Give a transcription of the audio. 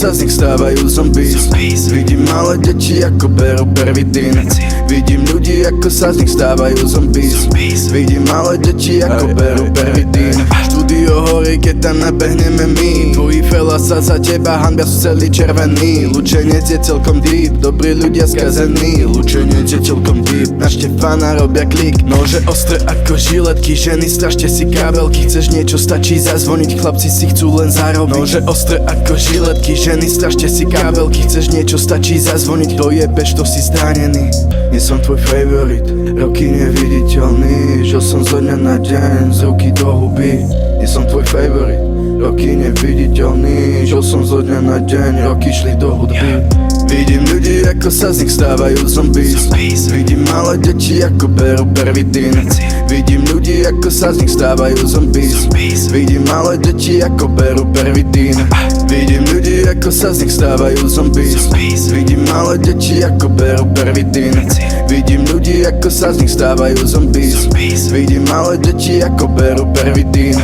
sa z nich stávajú zombies. Vidím malé deti ako berú pervitín. Vidím ľudí ako sa z nich stávajú zombies. Vidím malé deti ako berú pervitín. Štúdio horí, keď tam nabehneme my. Tvoji fela sa za teba hanbia, sú celý červený. Lučenec je celkom deep, dobrí ľudia skazení. Lučenec je celkom deep, na Štefana robia klik. Nože ostré ako žiletky, ženy strašte si kábelky. Chceš niečo, stačí zazvoniť, chlapci si chcú len zarobiť. Nože ostré ako žiletky, ženy strašte si kábelky. Chceš niečo, stačí zazvoniť, to jebeš, to si zranený. Nie som tvoj favorit, roky neviditeľný. Žil som zo dňa na deň, z ruky do huby. Nie som tvoj favorit, roky neviditeľný. Žil som zo dňa na deň, roky šli do hudby. Vidím ľudí, ako sa z nich stávajú zombies. Vidím malé deti, ako berú pervitín. Vidím ľudí, ako sa z nich stávajú zombies. Vidím malé deti, ako berú pervitín. Vidím ľudí, ako sa z nich stávajú zombies. Vidím malé deti, ako berú pervitín. Vidím ľudí, ako sa z nich stávajú zombies. Vidím malé deti, ako berú pervitín.